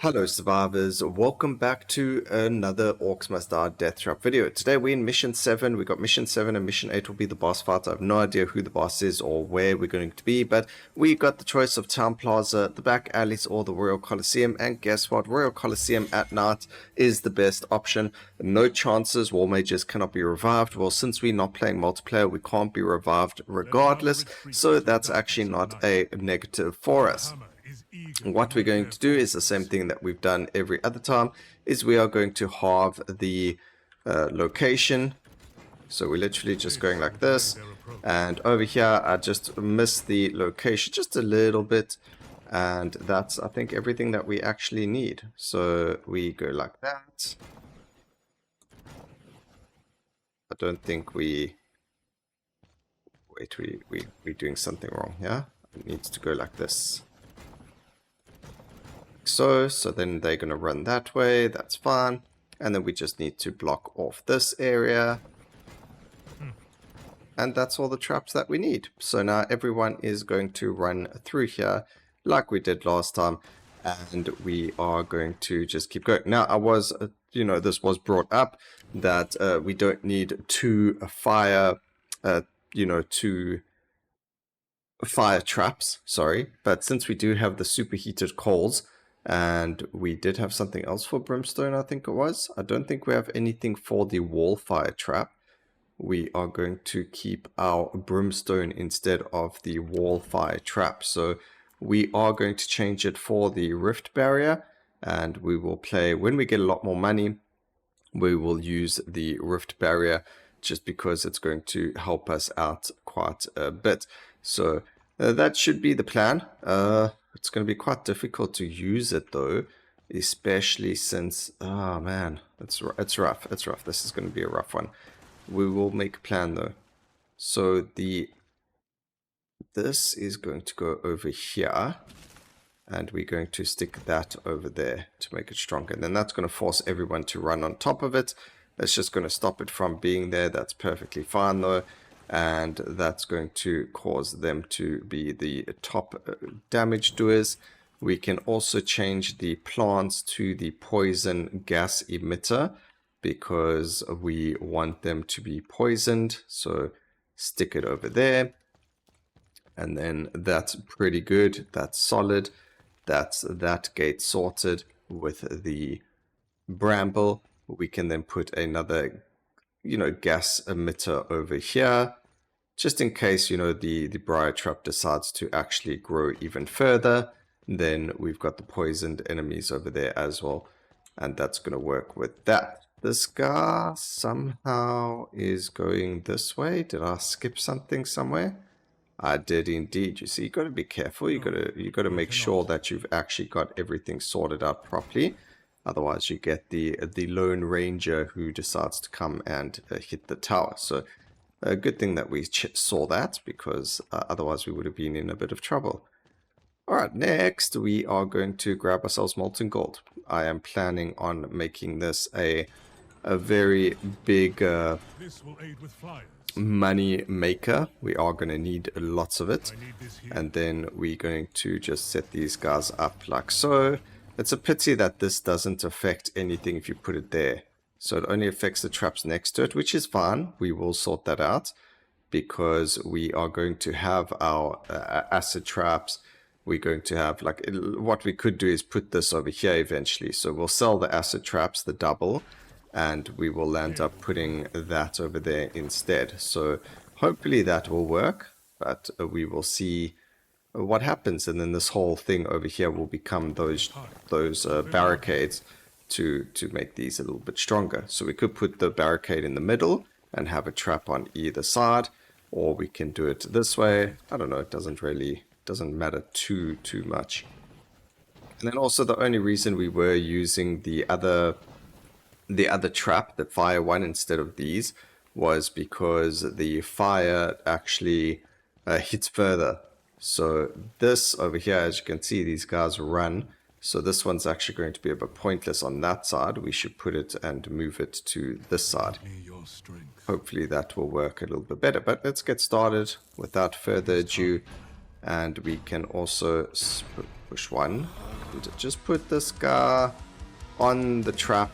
Hello survivors, welcome back to another Orcs Must Die Deathtrap video. Today we're in mission 7, we got mission 7 and mission 8 will be the boss fight. I have no idea who the boss is or where we're going to be, but we got the choice of Town Plaza, the back alleys or the Royal Coliseum, and guess what, Royal Coliseum at night is the best option. No chances War Mages cannot be revived. Well, since we're not playing multiplayer, we can't be revived regardless, so that's actually not a negative for us. What we're going to do is the same thing that we've done every other time, is we are going to halve the location. So we're literally just going like this, and over here I just missed the location just a little bit, and that's I think everything that we actually need. So we go like that. I don't think we're doing something wrong here. It needs to go like this. So then they're going to run that way, that's fine, and then we just need to block off this area, and that's all the traps that we need. So now everyone is going to run through here like we did last time, and we are going to just keep going. Now I was, this was brought up that we don't need two fire traps, sorry, but since we do have the superheated coals, and we did have something else for brimstone, I think it was. I don't think we have anything for the wall fire trap. We are going to keep our brimstone instead of the wall fire trap. So we are going to change it for the rift barrier, and we will play, when we get a lot more money, we will use the rift barrier just because it's going to help us out quite a bit. So that should be the plan. It's going to be quite difficult to use it though, especially since, oh man, it's rough. It's rough. This is going to be a rough one. We will make a plan though. So this is going to go over here, and we're going to stick that over there to make it stronger. And then that's going to force everyone to run on top of it. It's just going to stop it from being there. That's perfectly fine though. And that's going to cause them to be the top damage doers. We can also change the plants to the poison gas emitter because we want them to be poisoned. So stick it over there, and then that's pretty good. That's solid. That's that gate sorted with the bramble. We can then put another gas emitter over here, just in case, the briar trap decides to actually grow even further. Then we've got the poisoned enemies over there as well, and that's going to work with that. This guy somehow is going this way. Did I skip something somewhere? I did indeed. You see, you got to be careful. You got to make sure that you've actually got everything sorted out properly. Otherwise, you get the Lone Ranger who decides to come and hit the tower. So, a good thing that we saw that, because otherwise we would have been in a bit of trouble. Alright, next we are going to grab ourselves molten gold. I am planning on making this a very big money maker. We are going to need lots of it. And then we're going to just set these guys up like so. It's a pity that this doesn't affect anything if you put it there. So it only affects the traps next to it, which is fine. We will sort that out because we are going to have our acid traps. We're going to have, what we could do is put this over here eventually. So we'll sell the acid traps, the double, and we will land up putting that over there instead. So hopefully that will work, but we will see what happens, and then this whole thing over here will become those barricades to make these a little bit stronger. So we could put the barricade in the middle and have a trap on either side, or we can do it this way. I don't know, it doesn't matter too much. And then also the only reason we were using the other trap, the fire one, instead of these was because the fire actually hits further. So this over here, as you can see, these guys run. So this one's actually going to be a bit pointless on that side. We should put it and move it to this side. Hopefully that will work a little bit better. But let's get started without further ado. And we can also Push one. And just put this guy on the trap.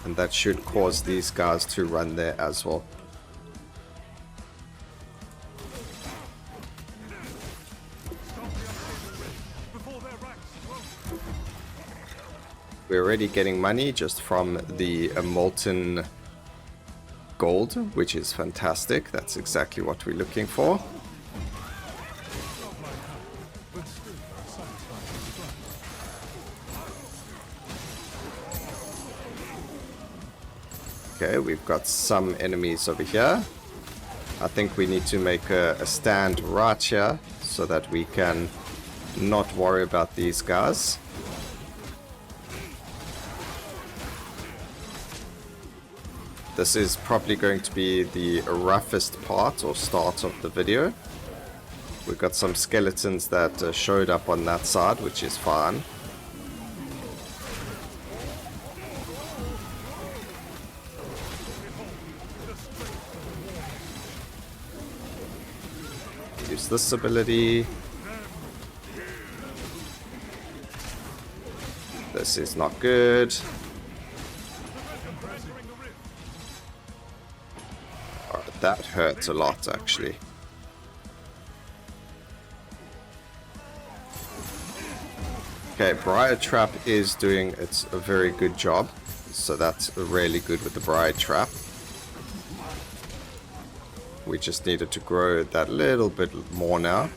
And that should cause these guys to run there as well. We're already getting money just from the molten gold, which is fantastic. That's exactly what we're looking for. Okay, we've got some enemies over here. I think we need to make a stand right here so that we can not worry about these guys. This is probably going to be the roughest part or start of the video. We've got some skeletons that showed up on that side, which is fine. Use this ability. This is not good. That hurts a lot, actually. Okay, Briar Trap is doing a very good job. So that's really good with the Briar Trap. We just needed to grow that little bit more now.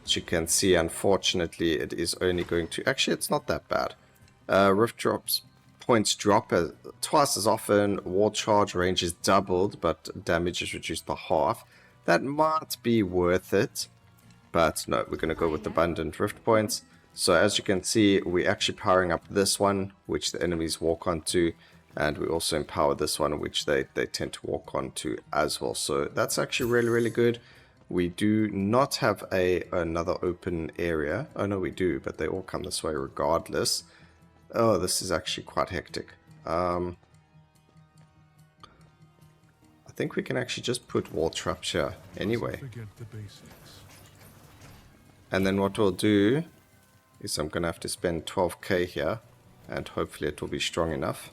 As you can see, unfortunately, it is only going to... Actually, it's not that bad. Rift drops points drop twice as often. Wall charge range is doubled, but damage is reduced by half. That might be worth it. But no, we're going to go with abundant rift points. So as you can see, we're actually powering up this one, which the enemies walk onto. And we also empower this one, which they tend to walk onto as well. So that's actually really, really good. We do not have another open area. Oh no, we do, but they all come this way regardless. Oh, this is actually quite hectic. I think we can actually just put wall traps here anyway. And then what we'll do is I'm going to have to spend 12k here, and hopefully it will be strong enough.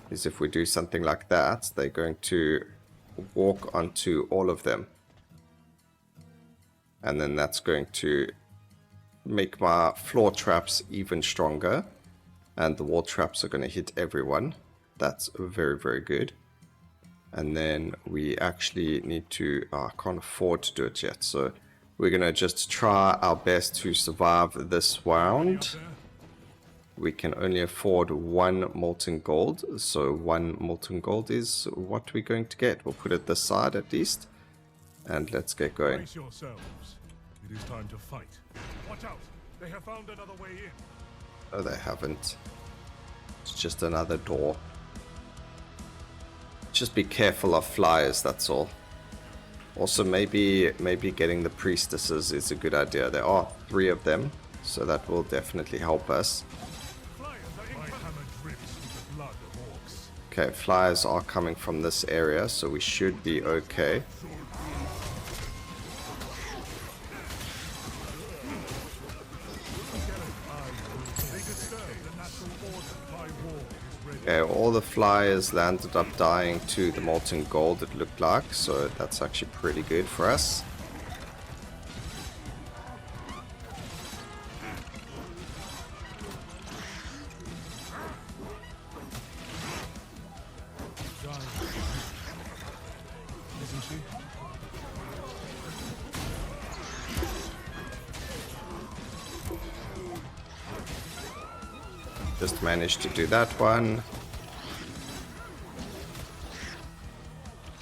Is if we do something like that, they're going to walk onto all of them. And then that's going to make my floor traps even stronger. And the wall traps are going to hit everyone. That's very, very good. And then we actually need to... I can't afford to do it yet. So we're going to just try our best to survive this round. We can only afford one molten gold. So one molten gold is what we're going to get. We'll put it this side at least. And let's get going. Brace yourselves. It is time to fight. Watch out! They have found another way in. No, they haven't. It's just another door. Just be careful of flyers, that's all. Also, maybe getting the priestesses is a good idea. There are 3 of them, so that will definitely help us. Okay, flyers are coming from this area, so we should be okay. Okay, all the flyers landed up dying to the molten gold, it looked like, so that's actually pretty good for us. Just managed to do that one.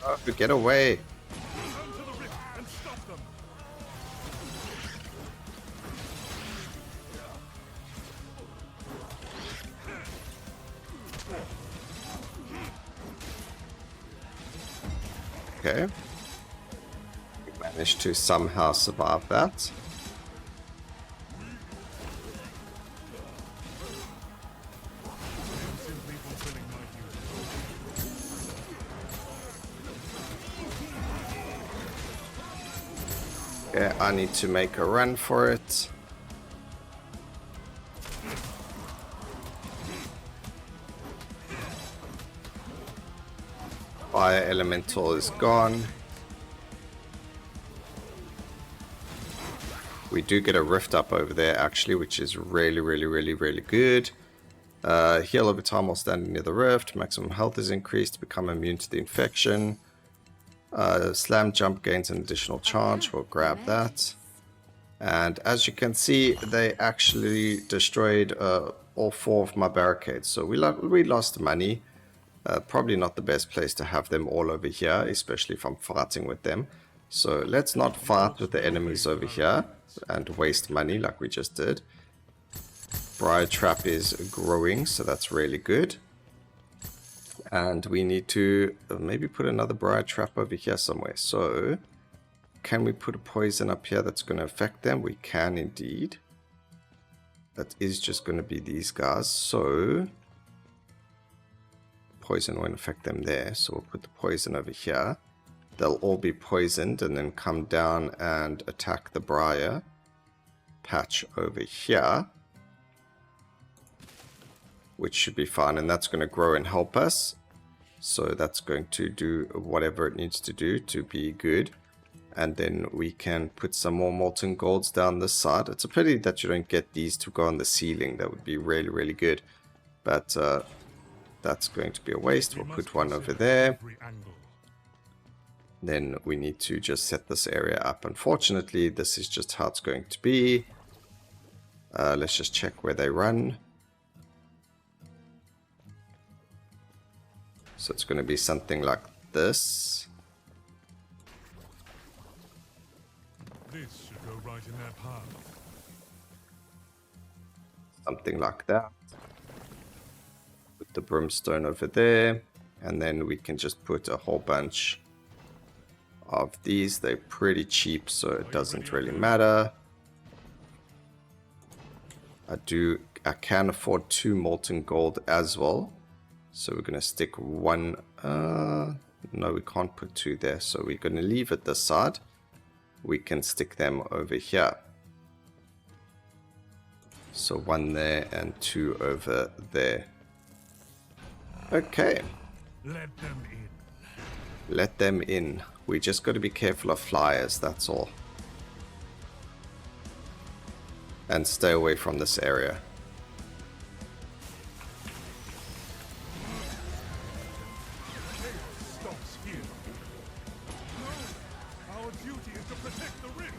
Oh, get away! Okay. We managed to somehow survive that. Yeah, I need to make a run for it. Fire elemental is gone. We do get a rift up over there actually, which is really good. Heal over time while standing near the rift. Maximum health is increased. Become immune to the infection. Slam jump gains an additional charge. We'll grab that. And as you can see, they actually destroyed all 4 of my barricades. So we lost money. Probably not the best place to have them all over here, especially if I'm fighting with them. So let's not fight with the enemies over here and waste money like we just did. Briar Trap is growing, so that's really good. And we need to maybe put another Briar Trap over here somewhere. So can we put a poison up here that's going to affect them? We can indeed. That is just going to be these guys. So poison won't affect them there. So we'll put the poison over here. They'll all be poisoned and then come down and attack the Briar patch over here, which should be fine, and that's going to grow and help us. So that's going to do whatever it needs to do to be good. And then we can put some more molten golds down this side. It's a pity that you don't get these to go on the ceiling. That would be really good. But that's going to be a waste. We'll put one over there. Then we need to just set this area up. Unfortunately, this is just how it's going to be. Let's just check where they run. So it's going to be something like this. This should go right in their path. Something like that. Put the brimstone over there. And then we can just put a whole bunch of these. They're pretty cheap, so it doesn't really matter. I can afford 2 molten gold as well. So we're going to stick 1. No, we can't put 2 there. So we're going to leave it this side. We can stick them over here. So 1 there and 2 over there. Okay. Let them in. Let them in. We just got to be careful of flyers, that's all. And stay away from this area. Stops here. No, our duty is to protect the rift.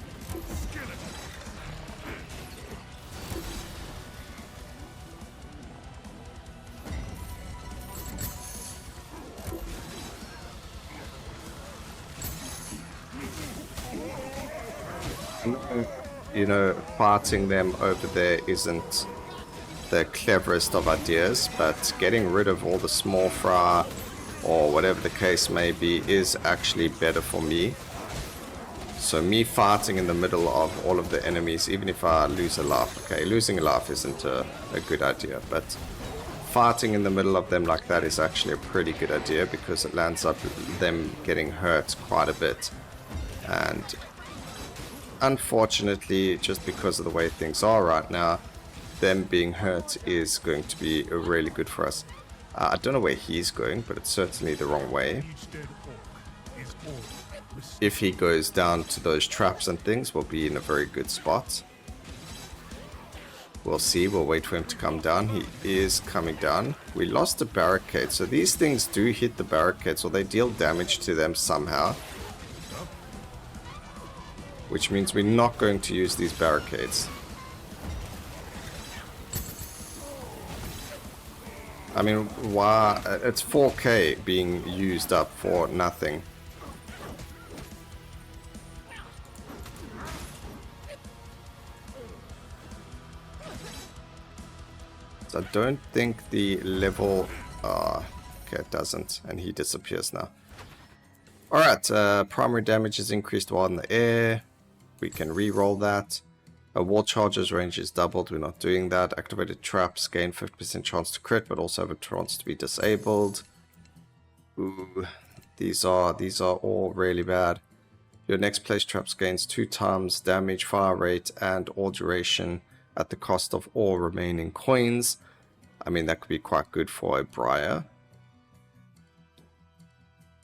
Skeleton. You know, fighting them over there isn't the cleverest of ideas, but getting rid of all the small fry or whatever the case may be is actually better for me. So me fighting in the middle of all of the enemies, even if I lose a life, okay, losing a life isn't a good idea, but fighting in the middle of them like that is actually a pretty good idea because it lands up them getting hurt quite a bit. And unfortunately, just because of the way things are right now, them being hurt is going to be really good for us. I don't know where he's going, but it's certainly the wrong way. Each dead orc is ordered. If he goes down to those traps and things, we'll be in a very good spot. We'll see. We'll wait for him to come down. He is coming down. We lost a barricade. So these things do hit the barricades, or they deal damage to them somehow. Which means we're not going to use these barricades. I mean, why? It's 4k being used up for nothing. So I don't think the level... okay, it doesn't. And he disappears now. Alright, primary damage is increased while in the air. We can re-roll that. A wall charge's range is doubled. We're not doing that. Activated traps gain 50% chance to crit, but also have a chance to be disabled. Ooh, these are all really bad. Your next place traps gains 2 times damage, fire rate, and all duration at the cost of all remaining coins. I mean, that could be quite good for a Briar.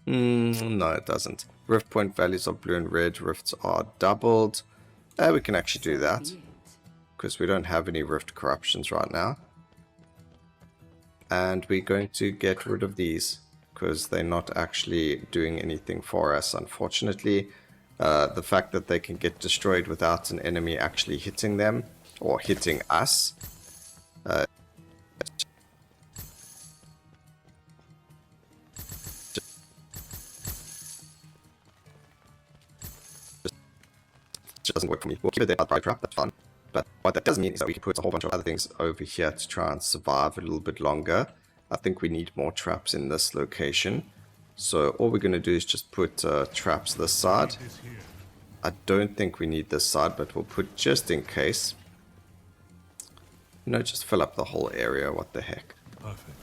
No, it doesn't. Rift point values of blue and red rifts are doubled. We can actually do that, because we don't have any rift corruptions right now. And we're going to get rid of these, because they're not actually doing anything for us, unfortunately. The fact that they can get destroyed without an enemy actually hitting them, or hitting us, just doesn't work for me. We'll keep it there at trap, that's fun. But what that does mean is that we can put a whole bunch of other things over here to try and survive a little bit longer. I think we need more traps in this location. So all we're going to do is just put traps this side. I don't think we need this side, but we'll put just in case. You know, just fill up the whole area, what the heck. Perfect.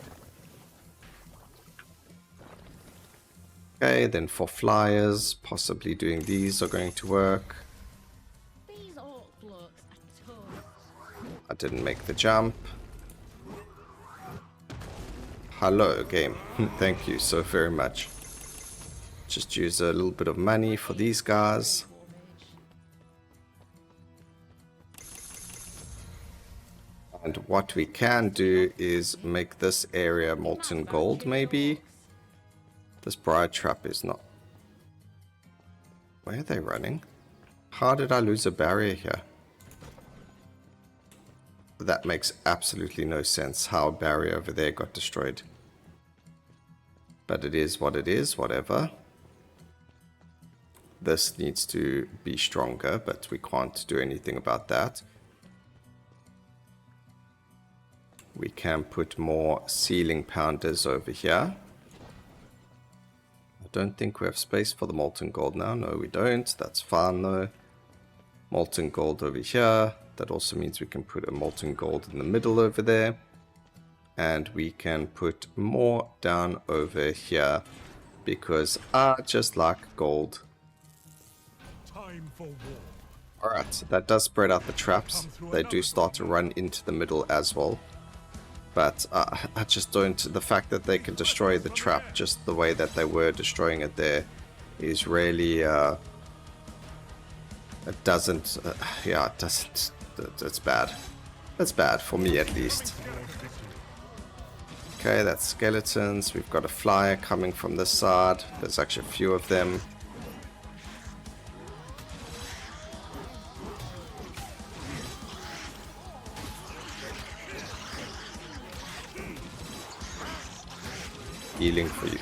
Okay, then for flyers, possibly doing these are going to work. These orc blokes are tough. I didn't make the jump. Hello, game. Thank you so very much. Just use a little bit of money for these guys. And what we can do is make this area molten gold, maybe. This briar trap is not... Where are they running? How did I lose a barrier here? That makes absolutely no sense how a barrier over there got destroyed. But it is what it is, whatever. This needs to be stronger, but we can't do anything about that. We can put more ceiling pounders over here. I don't think we have space for the molten gold now. No, we don't. That's fine though. Molten gold over here. That also means we can put a molten gold in the middle over there. And we can put more down over here, because I just like gold. Time for war. Alright, that does spread out the traps. They do start to run into the middle as well. But I just don't... The fact that they can destroy the trap just the way that they were destroying it there is really... it doesn't... yeah, it doesn't... It's bad. It's bad, for me at least. Okay, that's skeletons. We've got a flyer coming from this side. There's actually a few of them. Healing for you.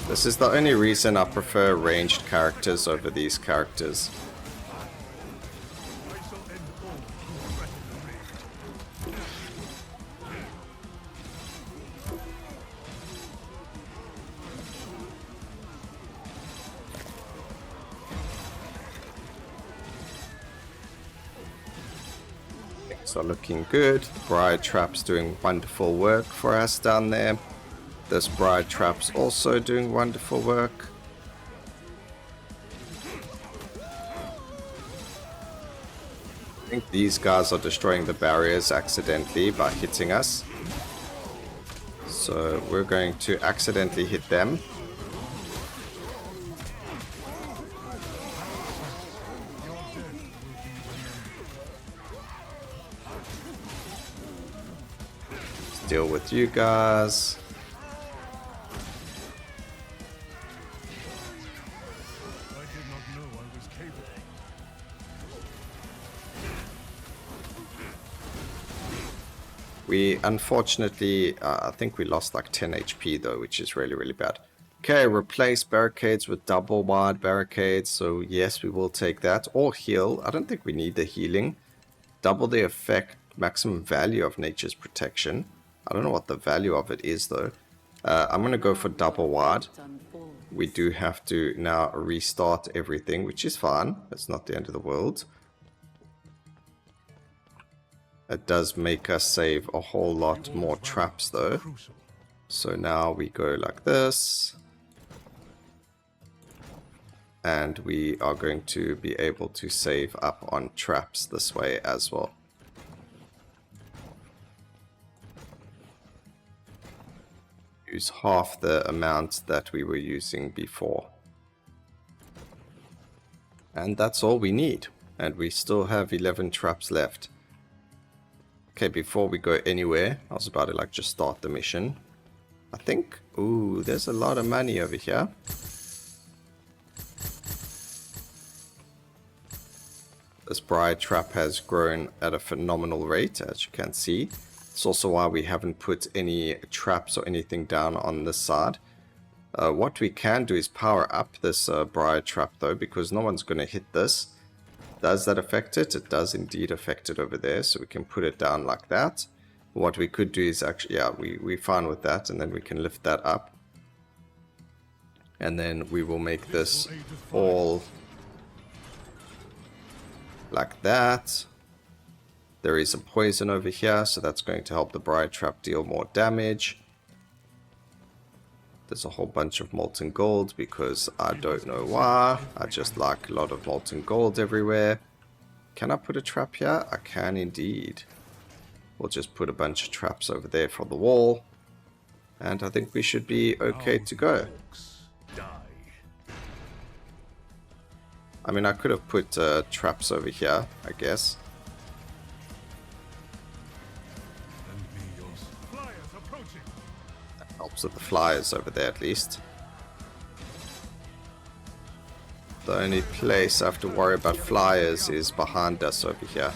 This is the only reason I prefer ranged characters over these characters. Things are looking good. The Bride Trap's doing wonderful work for us down there. This Bride Trap's also doing wonderful work. I think these guys are destroying the barriers accidentally by hitting us. So we're going to accidentally hit them. Deal with you guys. I did not know I was capable. We unfortunately, I think we lost like 10 HP though, which is really, really bad. Okay, replace barricades with double wide barricades. So yes, we will take that. Or heal. I don't think we need the healing. Double the effect, maximum value of nature's protection. I don't know what the value of it is though. I'm going to go for double wide. We do have to now restart everything, which is fine. It's not the end of the world. It does make us save a whole lot more traps though. So now we go like this. and we are going to be able to save up on traps this way as well. Use half the amount that we were using before. And that's all we need. And we still have 11 traps left. Okay, before we go anywhere, I was about to like just start the mission. I think, ooh, there's a lot of money over here. This bride trap has grown at a phenomenal rate, as you can see. It's also why we haven't put any traps or anything down on this side. What we can do is power up this bride trap though, because no one's going to hit this. Does that affect it? It does indeed affect it over there, so we can put it down like that. What we could do is actually, yeah, we're fine with that, and then we can lift that up. And then we will make this all like that. There is a poison over here, so that's going to help the bride trap deal more damage. There's a whole bunch of molten gold because I don't know why. I just like a lot of molten gold everywhere. Can I put a trap here? I can indeed. We'll just put a bunch of traps over there for the wall. And I think we should be okay to go. I mean, I could have put traps over here, I guess. That helps with the flyers over there at least. The only place I have to worry about flyers is behind us over here.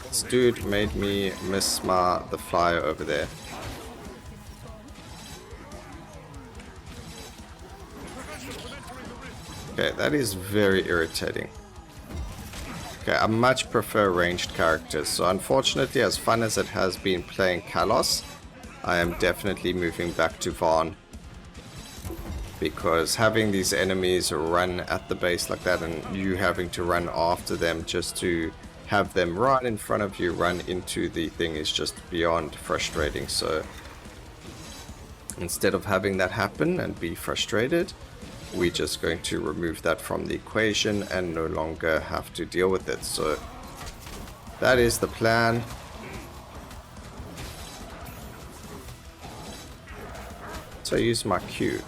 This dude made me miss the flyer over there. Okay, that is very irritating. Okay, I much prefer ranged characters, so unfortunately, as fun as it has been playing Kalos, I am definitely moving back to Vaughn. Because having these enemies run at the base like that and you having to run after them just to have them right in front of you run into the thing is just beyond frustrating. So instead of having that happen and be frustrated, we're just going to remove that from the equation and no longer have to deal with it. So that is the plan. So I use my Q.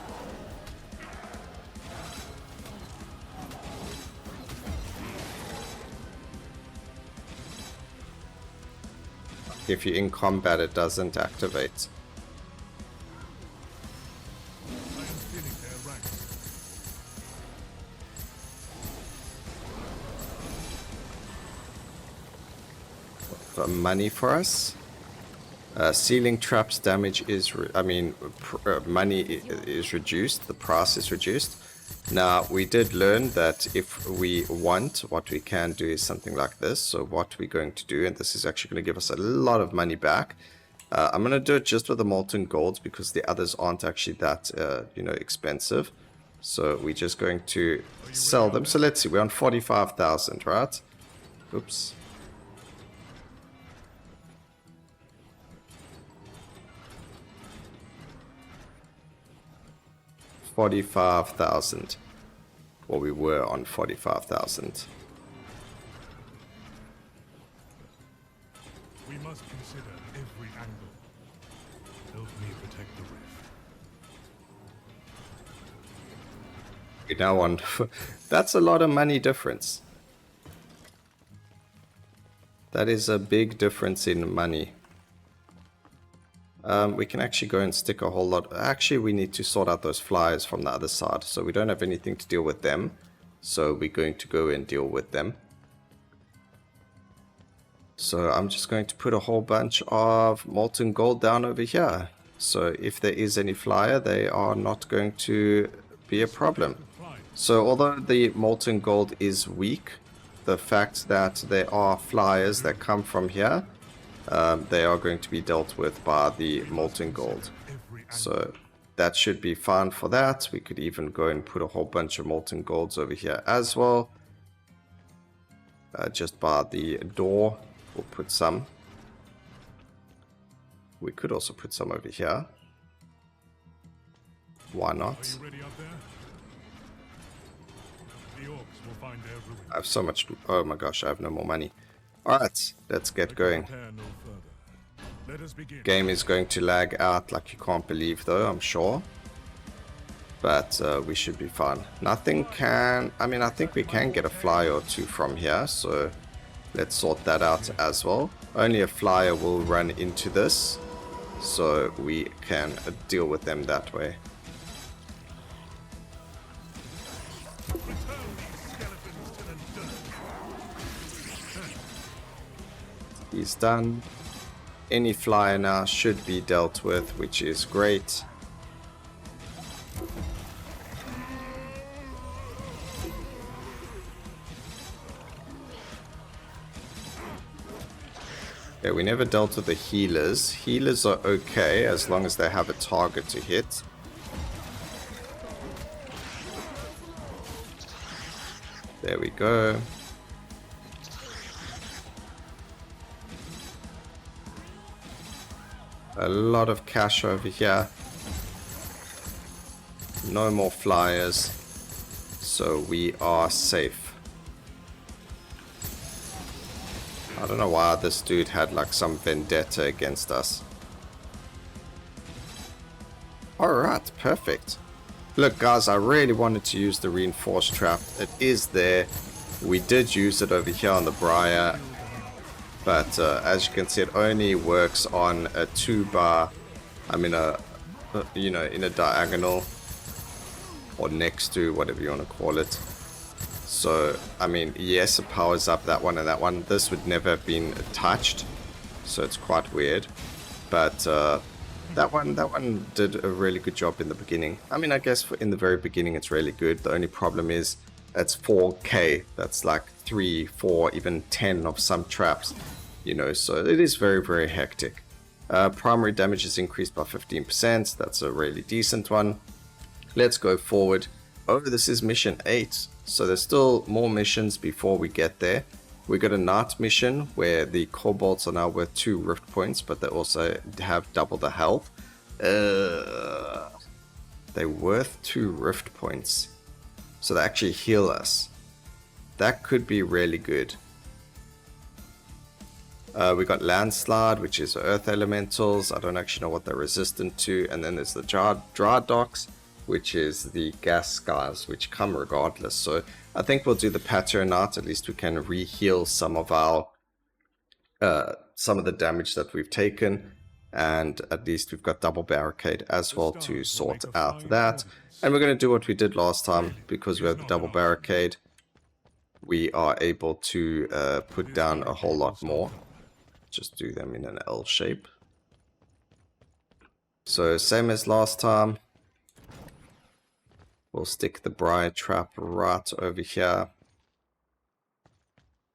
If you're in combat, it doesn't activate. For money for us. Ceiling traps damage is, money is reduced. The price is reduced. Now, we did learn that if we want, what we can do is something like this. So what we're going to do, and this is actually going to give us a lot of money back. I'm going to do it just with the molten golds because the others aren't actually that, expensive. So we're just going to sell them. So let's see, we're on 45,000, right? Oops. $45,000. Well, we were on 45,000. We must consider every angle. Help me protect the rift. We now on. That's a lot of money difference. That is a big difference in money. We can actually go and stick a whole lot. Actually, we need to sort out those flyers from the other side. So we don't have anything to deal with them. So we're going to go and deal with them. So I'm just going to put a whole bunch of molten gold down over here. So if there is any flyer, they are not going to be a problem. So although the molten gold is weak, the fact that there are flyers that come from here, they are going to be dealt with by the molten gold. So that should be fine for that. We could even go and put a whole bunch of molten golds over here as well. Just by the door. We'll put some. We could also put some over here. Why Are not? you ready out there? The orcs will find their ruin. I have so much... Oh my gosh, I have no more money. Alright, let's get going. Prepare no further. Let us begin. Game is going to lag out like you can't believe though, I'm sure. But we should be fine. Nothing can... I mean, I think we can get a flyer or two from here, so let's sort that out as well. Only a flyer will run into this, so we can deal with them that way. Return these skeletons to the dirt. He's done. Any flyer now should be dealt with, which is great. Yeah, we never dealt with the healers. Healers are okay as long as they have a target to hit. There we go. A lot of cash over here. No more flyers. So we are safe. I don't know why this dude had like some vendetta against us. Alright, perfect. Look guys, I really wanted to use the reinforced trap. It is there. We did use it over here on the Briar. But as you can see, it only works on a 2-bar, I mean you know, in a diagonal. Or next to, whatever you want to call it. So, I mean, yes, it powers up that one and that one. This would never have been touched, so it's quite weird. But that one did a really good job in the beginning. I mean, I guess in the very beginning it's really good. The only problem is it's 4k. That's like 3, 4, even 10 of some traps, you know. So it is very, very hectic. Primary damage is increased by 15%. That's a really decent one. Let's go forward. Oh, this is mission 8. So there's still more missions before we get there. We got a night mission where the kobolds are now worth 2 rift points, but they also have double the health. They're worth 2 rift points. So they actually heal us. That could be really good. We got landslide, which is earth elementals. I don't actually know what they're resistant to. And then there's the dry docks, which is the gas skies, which come regardless. So I think we'll do the pattern out. At least we can re-heal some of our some of the damage that we've taken, and at least we've got double barricade as well to sort out that. And we're going to do what we did last time, because we have the double barricade. We are able to put down a whole lot more. Just do them in an L shape. So same as last time. We'll stick the briar trap right over here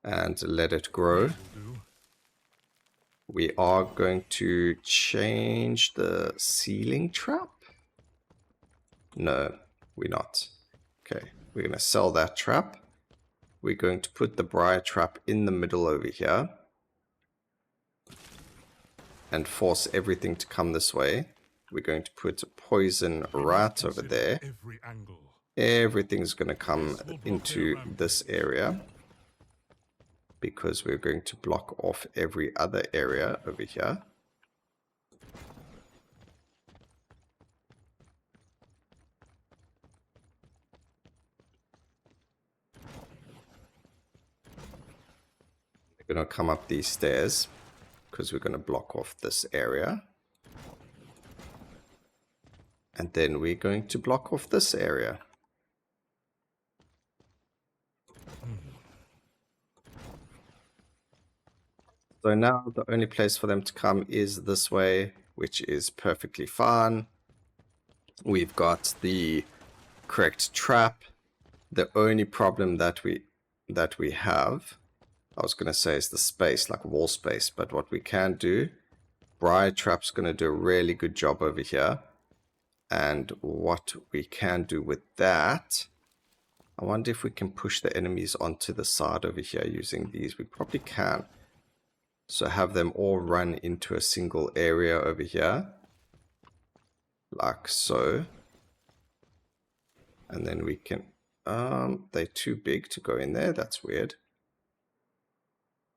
and let it grow. We are going to change the ceiling trap. No, we're not. Okay, we're going to sell that trap. We're going to put the briar trap in the middle over here and force everything to come this way. We're going to put poison right over there. Everything's going to come into this area, because we're going to block off every other area over here. We're going to come up these stairs, because we're going to block off this area. And then we're going to block off this area. So now the only place for them to come is this way, which is perfectly fine. We've got the correct trap. The only problem that we have, I was going to say, is the space, like wall space. But what we can do, briar trap's going to do a really good job over here. And what we can do with that, I wonder if we can push the enemies onto the side over here using these. We probably can. So have them all run into a single area over here. Like so. And then we can... they're too big to go in there. That's weird.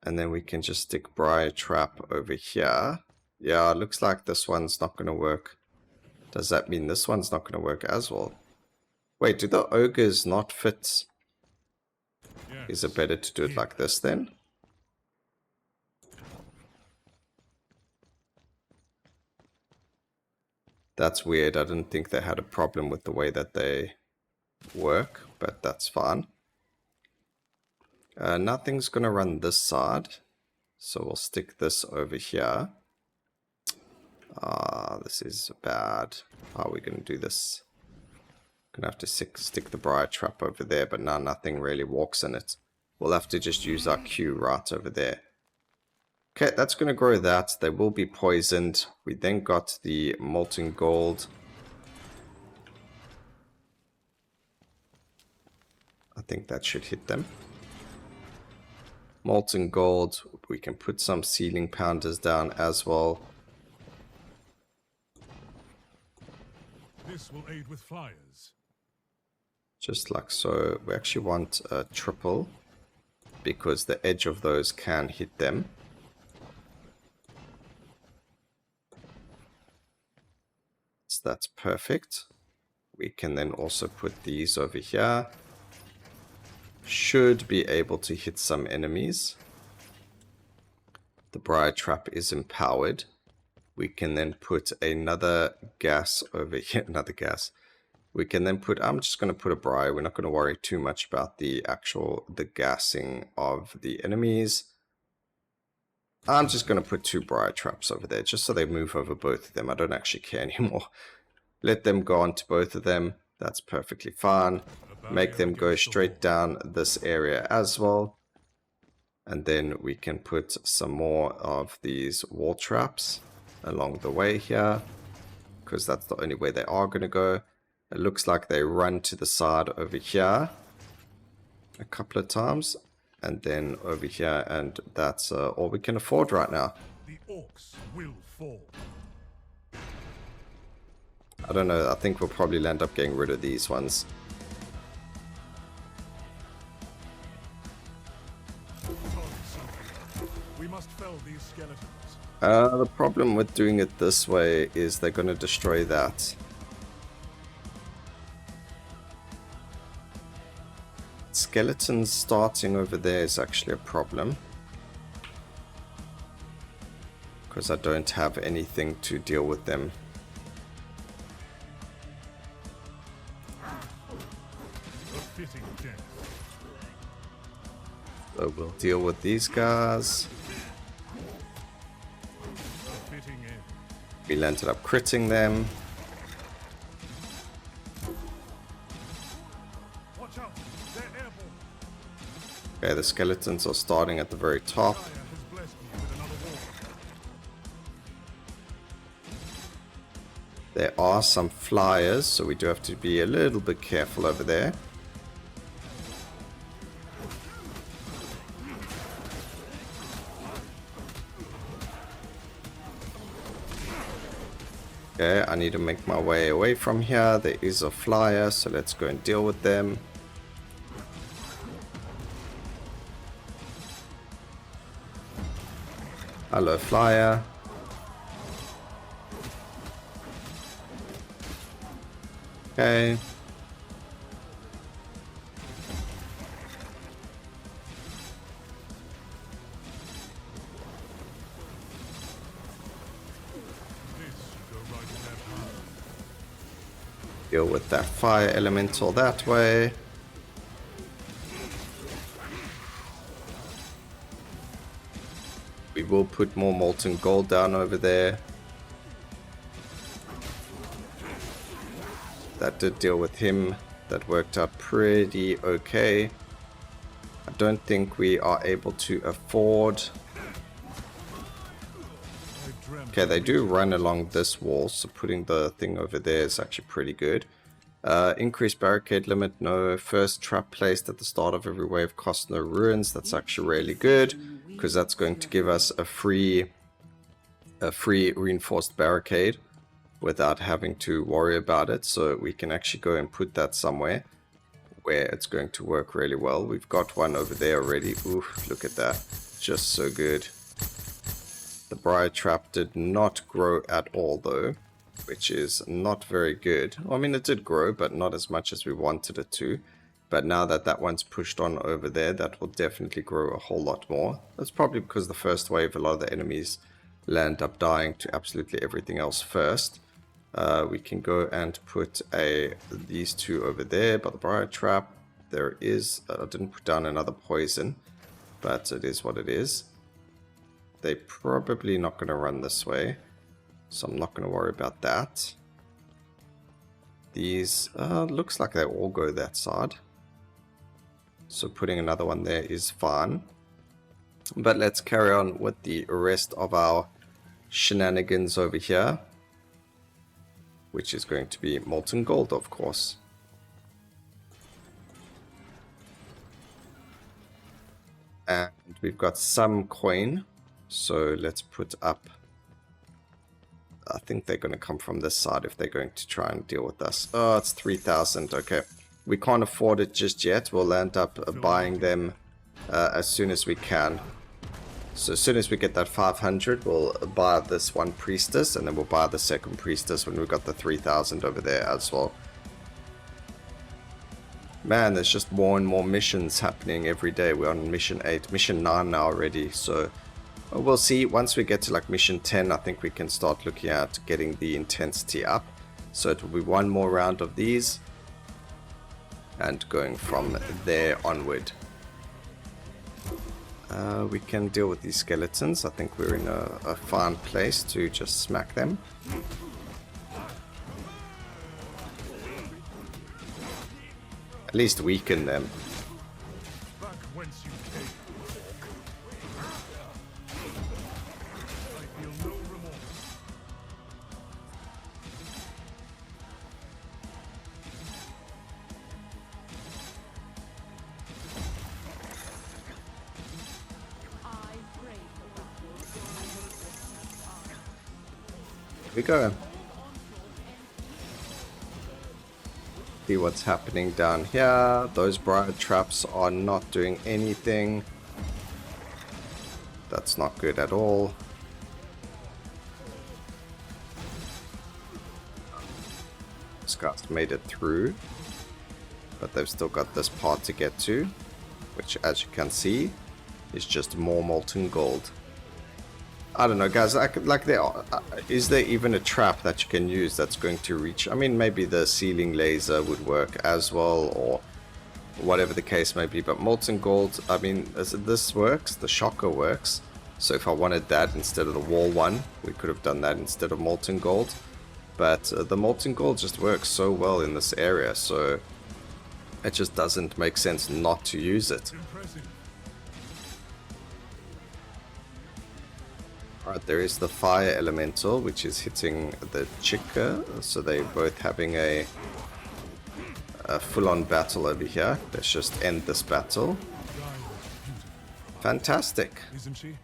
And then we can just stick Briar Trap over here. Yeah, it looks like this one's not going to work. Does that mean this one's not going to work as well? Wait, do the ogres not fit? Yes. Is it better to do it like this then? That's weird. I didn't think they had a problem with the way that they work, but that's fine. Nothing's going to run this side, so we'll stick this over here. This is bad. How are we going to do this? Gonna have to stick the Briar Trap over there, but now nothing really walks in it. We'll have to just use our Q right over there. Okay, that's going to grow that. They will be poisoned. We then got the molten gold. I think that should hit them. Molten gold. We can put some ceiling pounders down as well. This will aid with flyers. Just like so. We actually want a triple because the edge of those can hit them. So that's perfect. We can then also put these over here. Should be able to hit some enemies. The Briar Trap is empowered. We can then put another gas over here. Another gas. We can then put, I'm just going to put a Briar. We're not going to worry too much about the gassing of the enemies. I'm just going to put 2 Briar Traps over there, just so they move over both of them. I don't actually care anymore. Let them go onto both of them. That's perfectly fine. Make them go straight down this area as well. And then we can put some more of these wall traps along the way here, because that's the only way they are going to go. It looks like they run to the side over here a couple of times, and then over here, and that's all we can afford right now. The orcs will fall. I don't know, I think we'll probably end up getting rid of these ones. We must fell these skeletons. The problem with doing it this way is they're going to destroy that. Skeletons starting over there is actually a problem, because I don't have anything to deal with them. A fitting death. So we'll deal with these guys. A fitting end. We ended up critting them. Watch out! They're airborne. Okay, the skeletons are starting at the very top. Fire has blessed me with another war. There are some flyers, so we do have to be a little bit careful over there. Okay, I need to make my way away from here. There is a flyer, so let's go and deal with them. Hello, flyer. Okay. Deal with that fire elemental that way. We will put more molten gold down over there. That did deal with him. That worked out pretty okay. I don't think we are able to afford... Okay, they do run along this wall, so putting the thing over there is actually pretty good. Increased barricade limit, no. First trap placed at the start of every wave costs no ruins. That's actually really good. because that's going to give us a free reinforced barricade without having to worry about it. So we can actually go and put that somewhere where it's going to work really well. We've got one over there already. Ooh, look at that. Just so good. The briar trap did not grow at all though, which is not very good. Well, I mean, it did grow, but not as much as we wanted it to. But now that that one's pushed on over there, that will definitely grow a whole lot more. That's probably because the first wave, a lot of the enemies land up dying to absolutely everything else first. We can go and put these two over there by the briar trap. There is, I didn't put down another poison, but it is what it is. They're probably not going to run this way, so I'm not going to worry about that. These, looks like they all go that side. So putting another one there is fine. But let's carry on with the rest of our shenanigans over here, which is going to be molten gold, of course. And we've got some coin, so let's put up. I think they're going to come from this side if they're going to try and deal with us. Oh, it's 3,000. Okay. We can't afford it just yet. We'll end up buying them as soon as we can. So as soon as we get that 500, we'll buy this one priestess, and then we'll buy the second priestess when we've got the 3,000 over there as well. Man, there's just more and more missions happening every day. We're on mission 8, mission 9 now already. So we'll see. Once we get to like mission 10, I think we can start looking at getting the intensity up. So it will be one more round of these, and going from there onward. We can deal with these skeletons. I think we're in a fine place to just smack them. At least weaken them. Back whence you came. I feel no remorse. Here we go. See what's happening down here. Those briar traps are not doing anything. That's not good at all. This guy's made it through, but they've still got this part to get to, which, as you can see, is just more molten gold. I don't know, guys, like there are, is there even a trap that you can use that's going to reach? I mean, maybe the ceiling laser would work as well, or whatever the case may be, but molten gold, I mean, this works, the shocker works. So if I wanted that instead of the wall one, we could have done that instead of molten gold. But the molten gold just works so well in this area, so it just doesn't make sense not to use it. Impressive. Alright, there is the fire elemental, which is hitting the chica, so they're both having a full-on battle over here. Let's just end this battle. Fantastic. Isn't she?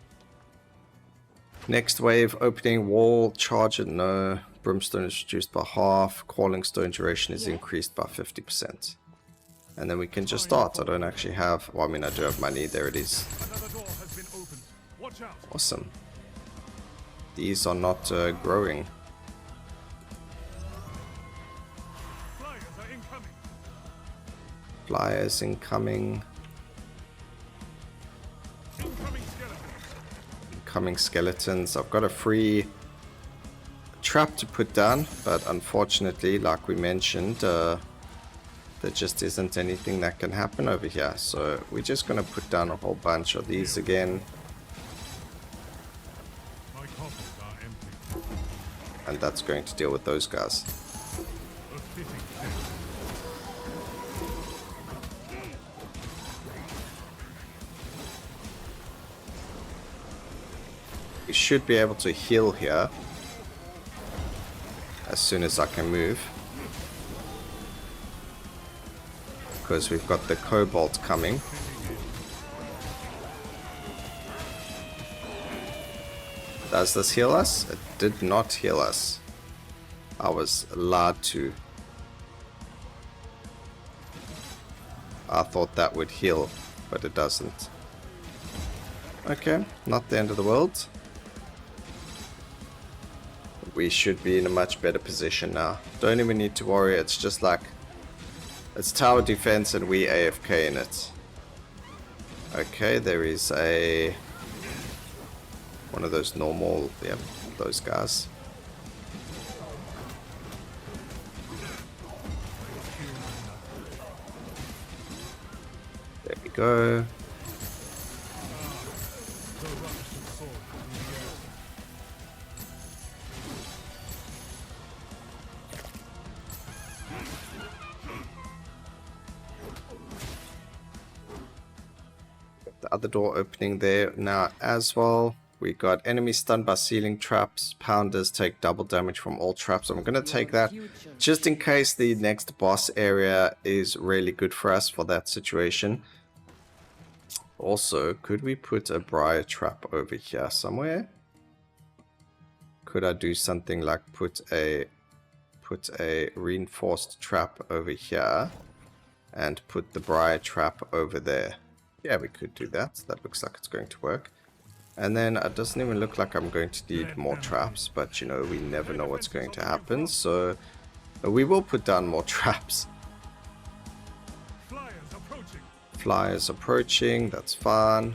Next wave, opening wall, charger, no. Brimstone is reduced by half. Calling stone duration is increased by 50%. And then we can just start. I don't actually have, well, I mean, I do have money. There it is. Another door has been opened. Watch out. Awesome. These are not growing. Flyers are incoming. Flyers incoming. Incoming skeletons. Incoming skeletons. I've got a free trap to put down, but unfortunately, like we mentioned, there just isn't anything that can happen over here. So we're just going to put down a whole bunch of these again. My coffers are empty. And that's going to deal with those guys. A fitting death. We should be able to heal here as soon as I can move, because we've got the cobalt coming. Does this heal us? It did not heal us. I was lied to. I thought that would heal, but it doesn't. Okay, not the end of the world. We should be in a much better position now. Don't even need to worry, it's just like... it's tower defense and we AFK in it. Okay, there is a... one of those normal... yep, those guys. There we go. The other door opening there now as well. We got enemies stunned by ceiling traps. Pounders take double damage from all traps. I'm going to take that just in case the next boss area is really good for us for that situation. Also, could we put a briar trap over here somewhere? Could I do something like put a reinforced trap over here and put the briar trap over there? Yeah, we could do that. That looks like it's going to work. And then it doesn't even look like I'm going to need more traps, but you know, we never know what's going to happen, so we will put down more traps. Flyers approaching, that's fine.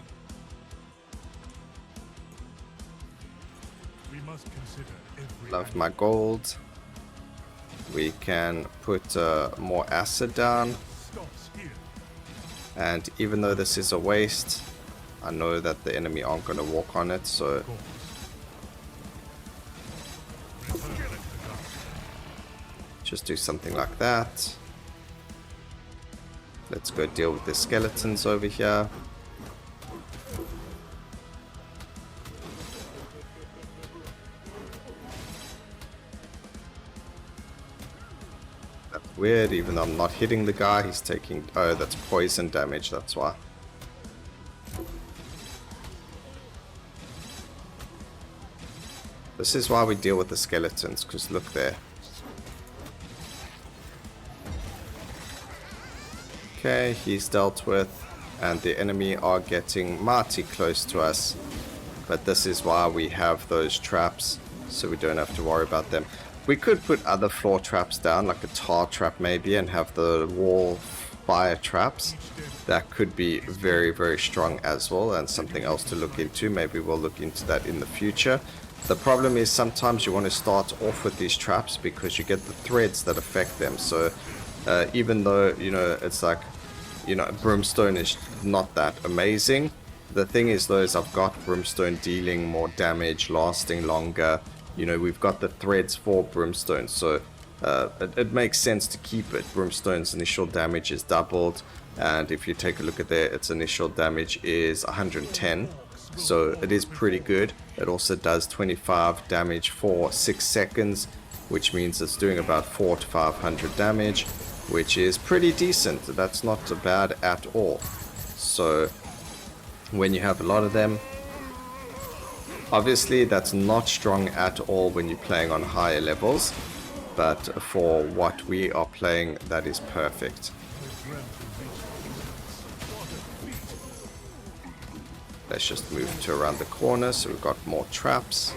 Love my gold. We can put more acid down. And even though this is a waste, I know that the enemy aren't going to walk on it, so... just do something like that. Let's go deal with the skeletons over here. That's weird, even though I'm not hitting the guy, he's taking... oh, that's poison damage, that's why. This is why we deal with the skeletons, because look there. Okay, he's dealt with, and the enemy are getting mighty close to us. But this is why we have those traps, so we don't have to worry about them. We could put other floor traps down, like a tar trap maybe, and have the wall fire traps. That could be very, very strong as well, and something else to look into. Maybe we'll look into that in the future. The problem is sometimes you want to start off with these traps because you get the threads that affect them. So even though, you know, it's like, you know, brimstone is not that amazing. The thing is though, is I've got brimstone dealing more damage, lasting longer. You know, we've got the threads for brimstone, so it makes sense to keep it. Brimstone's initial damage is doubled, and if you take a look at there, its initial damage is 110. So it is pretty good. It also does 25 damage for 6 seconds, which means it's doing about 400 to 500 damage, which is pretty decent. That's not bad at all. So when you have a lot of them, obviously that's not strong at all when you're playing on higher levels, but for what we are playing, that is perfect. Let's just move to around the corner, so we've got more traps.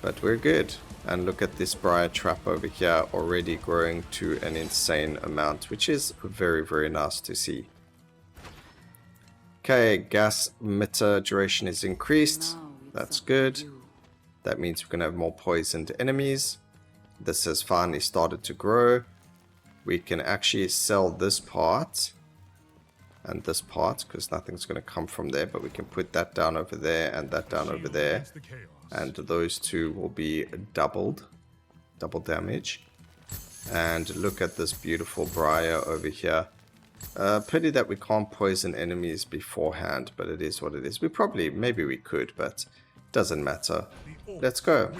But we're good. And look at this briar trap over here, already growing to an insane amount, which is very, very nice to see. Okay, gas emitter duration is increased. That's good. That means we're going to have more poisoned enemies. This has finally started to grow. We can actually sell this part and this part, because nothing's going to come from there, but we can put that down over there and that down over there, and those two will be double damage. And look at this beautiful briar over here. Pity that we can't poison enemies beforehand, but it is what it is. Maybe we could, but it doesn't matter. Let's go.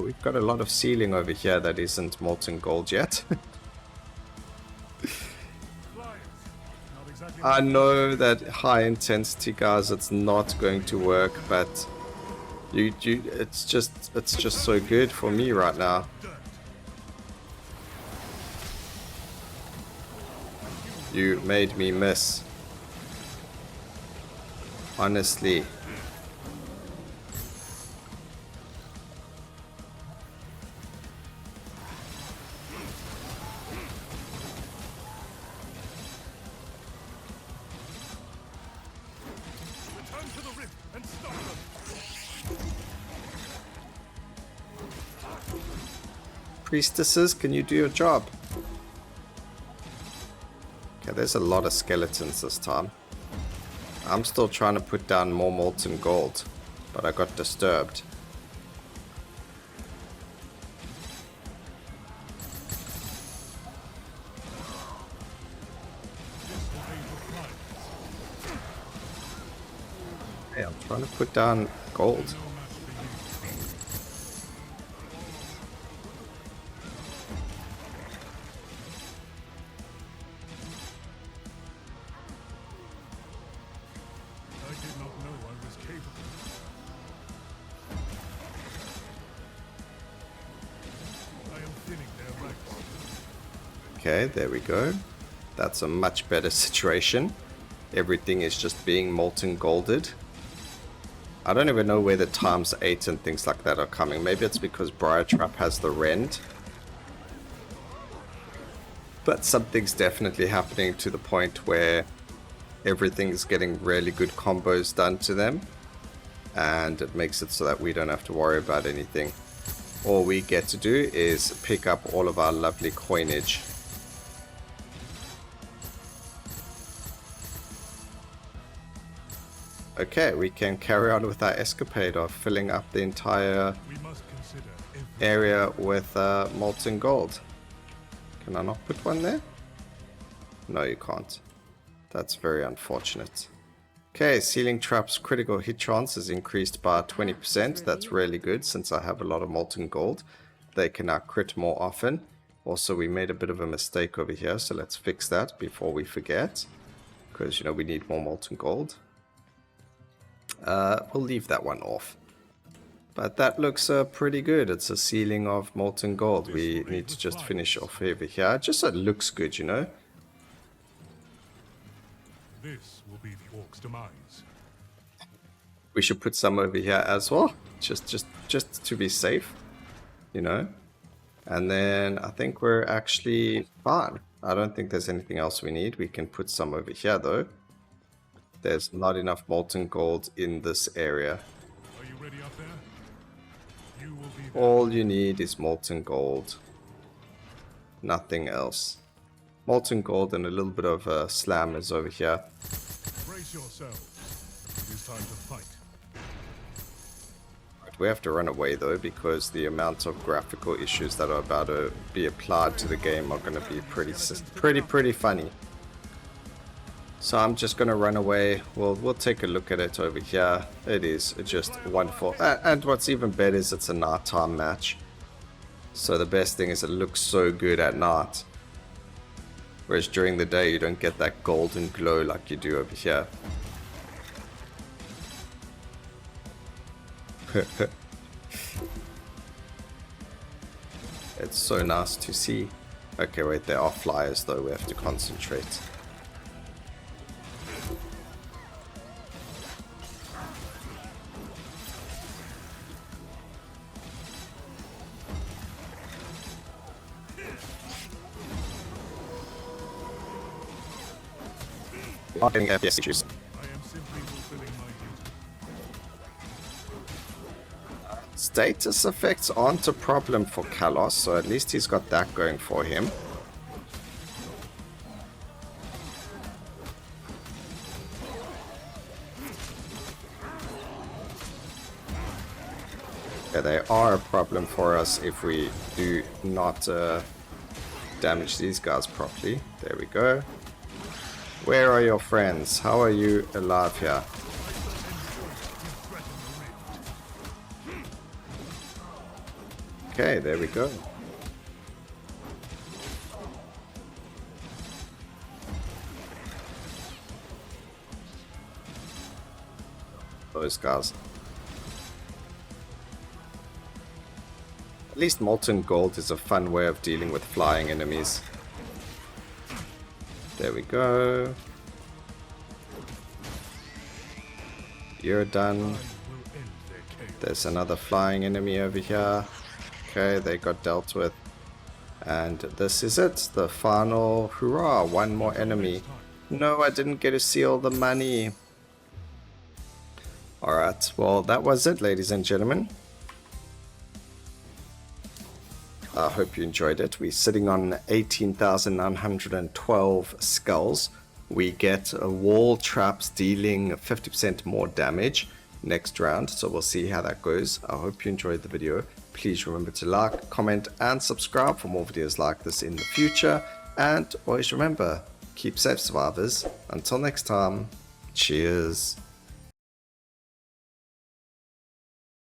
We've got a lot of ceiling over here that isn't molten gold yet. I know that high intensity, guys, it's not going to work, but it's just so good for me right now. You made me miss. Honestly. Return to the rift and stop them. Priestesses, can you do your job? Okay, there's a lot of skeletons this time. I'm still trying to put down more molten gold, but I got disturbed. Hey, I'm trying to put down gold. I did not know I was capable. I am thinning their ranks. Okay, there we go. That's a much better situation. Everything is just being molten golded. I don't even know where the ×8 and things like that are coming. Maybe it's because Deathtrap has the rend. But something's definitely happening to the point where everything's getting really good combos done to them. And it makes it so that we don't have to worry about anything. All we get to do is pick up all of our lovely coinage. Okay, we can carry on with our escapade of filling up the entire We must consider every area with molten gold. Can I not put one there? No, you can't. That's very unfortunate. Okay, ceiling traps critical hit chance is increased by 20%. That's really good since I have a lot of molten gold. They can now crit more often. Also, we made a bit of a mistake over here, so let's fix that before we forget. Because, you know, we need more molten gold. We'll leave that one off. But that looks pretty good. It's a ceiling of molten gold. We need to just finish off over here. Just so it looks good, you know. This will be the Orcs' demise. We should put some over here as well. Just to be safe, you know. And then I think we're actually fine. I don't think there's anything else we need. We can put some over here though. There's not enough molten gold in this area. Are you ready up there? You will be there. All you need is molten gold. Nothing else. Molten gold and a little bit of slammers over here. Brace yourselves. It is time to fight. We have to run away though, because the amount of graphical issues that are about to be applied to the game are going to be pretty funny. So I'm just going to run away. We'll take a look at it over here. It is just wonderful. And what's even better is it's a nighttime match. So the best thing is it looks so good at night. Whereas during the day you don't get that golden glow like you do over here. It's so nice to see. Okay, wait, there are flyers though, we have to concentrate. We are getting FPS issues. I am simply fulfilling my duty. Status effects aren't a problem for Kalos, so at least he's got that going for him. Yeah, they are a problem for us if we do not damage these guys properly. There we go. Where are your friends? How are you alive here? Okay, there we go. those guys. At least molten gold is a fun way of dealing with flying enemies. There we go. You're done. There's another flying enemy over here. Okay, they got dealt with. And this is it. The final hurrah. One more enemy. No, I didn't get to seal the money. Alright, well that was it, ladies and gentlemen. I hope you enjoyed it. We're sitting on 18,912 skulls. We get wall traps dealing 50% more damage next round, so we'll see how that goes. I hope you enjoyed the video. Please remember to like, comment and subscribe for more videos like this in the future, and always remember, keep safe survivors. Until next time, cheers.